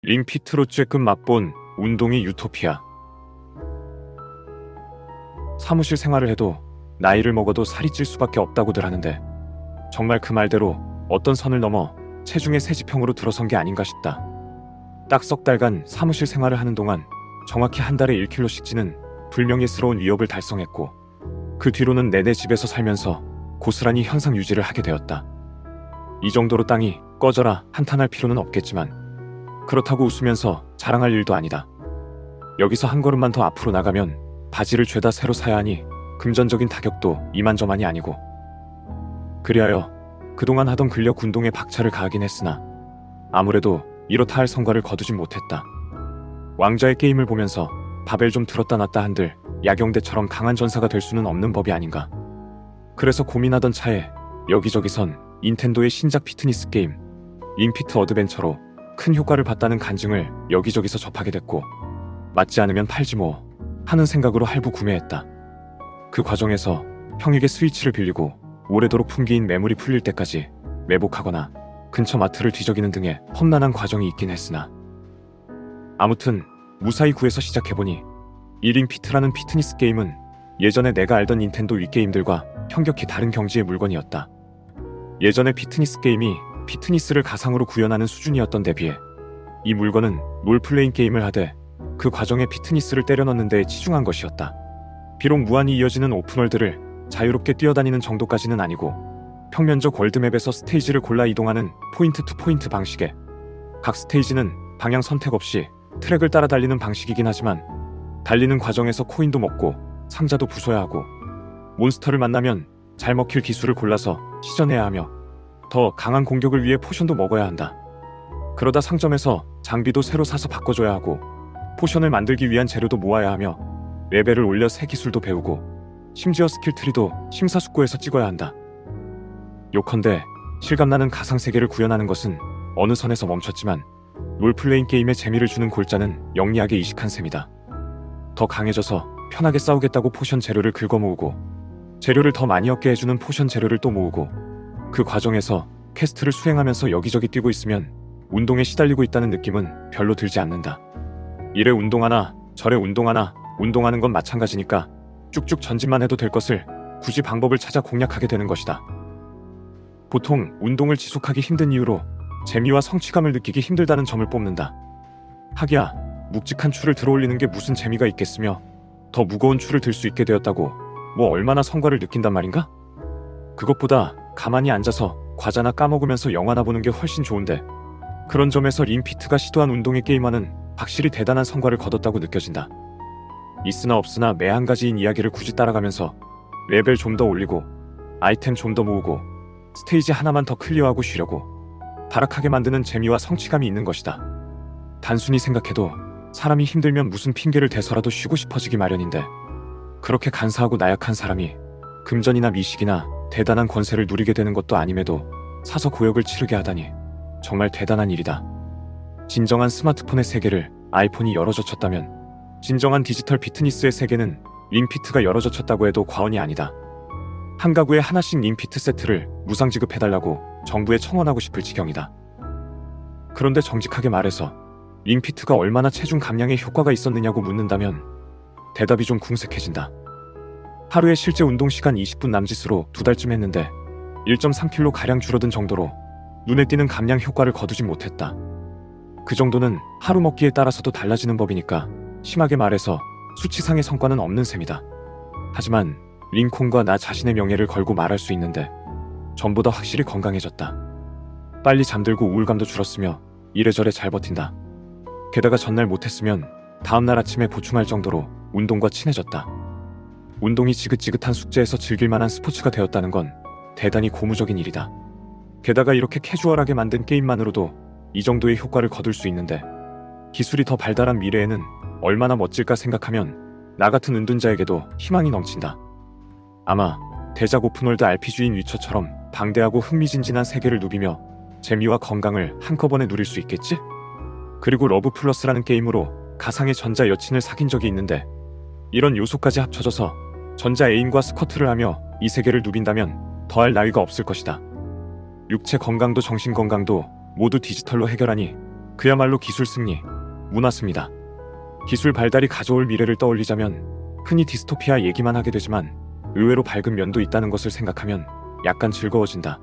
링피트로 쬐끔 맛본 운동이 유토피아. 사무실 생활을 해도 나이를 먹어도 살이 찔 수밖에 없다고들 하는데 정말 그 말대로 어떤 선을 넘어 체중의 새지평으로 들어선 게 아닌가 싶다. 딱 석 달간 사무실 생활을 하는 동안 정확히 한 달에 1kg씩 찌는 불명예스러운 위협을 달성했고, 그 뒤로는 내내 집에서 살면서 고스란히 현상 유지를 하게 되었다. 이 정도로 땅이 꺼져라 한탄할 필요는 없겠지만 그렇다고 웃으면서 자랑할 일도 아니다. 여기서 한 걸음만 더 앞으로 나가면 바지를 죄다 새로 사야 하니 금전적인 타격도 이만저만이 아니고, 그리하여 그동안 하던 근력 운동에 박차를 가하긴 했으나 아무래도 이렇다 할 성과를 거두진 못했다. 왕좌의 게임을 보면서 바벨 좀 들었다 놨다 한들 야경대처럼 강한 전사가 될 수는 없는 법이 아닌가. 그래서 고민하던 차에 여기저기선 닌텐도의 신작 피트니스 게임 링피트 어드벤처로 큰 효과를 봤다는 간증을 여기저기서 접하게 됐고, 맞지 않으면 팔지 뭐 하는 생각으로 할부 구매했다. 그 과정에서 형에게 스위치를 빌리고 오래도록 품귀인 매물이 풀릴 때까지 매복하거나 근처 마트를 뒤적이는 등의 험난한 과정이 있긴 했으나, 아무튼 무사히 구해서 시작해보니 이 링피트라는 피트니스 게임은 예전에 내가 알던 닌텐도 위 게임들과 현격히 다른 경지의 물건이었다. 예전에 피트니스 게임이 피트니스를 가상으로 구현하는 수준이었던 데 비해 이 물건은 롤플레잉 게임을 하되 그 과정에 피트니스를 때려 넣는 데에 치중한 것이었다. 비록 무한히 이어지는 오픈월드를 자유롭게 뛰어다니는 정도까지는 아니고 평면적 월드맵에서 스테이지를 골라 이동하는 포인트 투 포인트 방식에, 각 스테이지는 방향 선택 없이 트랙을 따라 달리는 방식이긴 하지만 달리는 과정에서 코인도 먹고 상자도 부숴야 하고 몬스터를 만나면 잘 먹힐 기술을 골라서 시전해야 하며 더 강한 공격을 위해 포션도 먹어야 한다. 그러다 상점에서 장비도 새로 사서 바꿔줘야 하고 포션을 만들기 위한 재료도 모아야 하며 레벨을 올려 새 기술도 배우고 심지어 스킬트리도 심사숙고해서 찍어야 한다. 요컨대 실감나는 가상세계를 구현하는 것은 어느 선에서 멈췄지만 롤플레잉 게임에 재미를 주는 골자는 영리하게 이식한 셈이다. 더 강해져서 편하게 싸우겠다고 포션 재료를 긁어모으고 재료를 더 많이 얻게 해주는 포션 재료를 또 모으고, 그 과정에서 퀘스트를 수행하면서 여기저기 뛰고 있으면 운동에 시달리고 있다는 느낌은 별로 들지 않는다. 이래 운동하나 저래 운동하나 운동하는 건 마찬가지니까 쭉쭉 전진만 해도 될 것을 굳이 방법을 찾아 공략하게 되는 것이다. 보통 운동을 지속하기 힘든 이유로 재미와 성취감을 느끼기 힘들다는 점을 뽑는다. 하기야 묵직한 추를 들어올리는 게 무슨 재미가 있겠으며 더 무거운 추를 들 수 있게 되었다고 뭐 얼마나 성과를 느낀단 말인가? 그것보다 가만히 앉아서 과자나 까먹으면서 영화나 보는 게 훨씬 좋은데, 그런 점에서 링피트가 시도한 운동의 게임화는 확실히 대단한 성과를 거뒀다고 느껴진다. 있으나 없으나 매 한 가지인 이야기를 굳이 따라가면서 레벨 좀 더 올리고 아이템 좀 더 모으고 스테이지 하나만 더 클리어하고 쉬려고 발악하게 만드는 재미와 성취감이 있는 것이다. 단순히 생각해도 사람이 힘들면 무슨 핑계를 대서라도 쉬고 싶어지기 마련인데, 그렇게 간사하고 나약한 사람이 금전이나 미식이나 대단한 권세를 누리게 되는 것도 아님에도 사서 고역을 치르게 하다니 정말 대단한 일이다. 진정한 스마트폰의 세계를 아이폰이 열어젖혔다면 진정한 디지털 피트니스의 세계는 링피트가 열어젖혔다고 해도 과언이 아니다. 한 가구에 하나씩 링피트 세트를 무상 지급해달라고 정부에 청원하고 싶을 지경이다. 그런데 정직하게 말해서 링피트가 얼마나 체중 감량에 효과가 있었느냐고 묻는다면 대답이 좀 궁색해진다. 하루에 실제 운동 시간 20분 남짓으로 2달쯤 했는데 1.3kg 가량 줄어든 정도로 눈에 띄는 감량 효과를 거두지 못했다. 그 정도는 하루 먹기에 따라서도 달라지는 법이니까 심하게 말해서 수치상의 성과는 없는 셈이다. 하지만 링콘과 나 자신의 명예를 걸고 말할 수 있는데 전보다 확실히 건강해졌다. 빨리 잠들고 우울감도 줄었으며 이래저래 잘 버틴다. 게다가 전날 못했으면 다음날 아침에 보충할 정도로 운동과 친해졌다. 운동이 지긋지긋한 숙제에서 즐길만한 스포츠가 되었다는 건 대단히 고무적인 일이다. 게다가 이렇게 캐주얼하게 만든 게임만으로도 이 정도의 효과를 거둘 수 있는데, 기술이 더 발달한 미래에는 얼마나 멋질까 생각하면 나 같은 은둔자에게도 희망이 넘친다. 아마 대작 오픈월드 RPG인 위쳐처럼 방대하고 흥미진진한 세계를 누비며 재미와 건강을 한꺼번에 누릴 수 있겠지? 그리고 러브 플러스라는 게임으로 가상의 전자 여친을 사귄 적이 있는데, 이런 요소까지 합쳐져서 전자 애인과 스쿼트를 하며 이 세계를 누빈다면 더할 나위가 없을 것이다. 육체 건강도 정신 건강도 모두 디지털로 해결하니 그야말로 기술 승리, 문화습니다. 기술 발달이 가져올 미래를 떠올리자면 흔히 디스토피아 얘기만 하게 되지만 의외로 밝은 면도 있다는 것을 생각하면 약간 즐거워진다.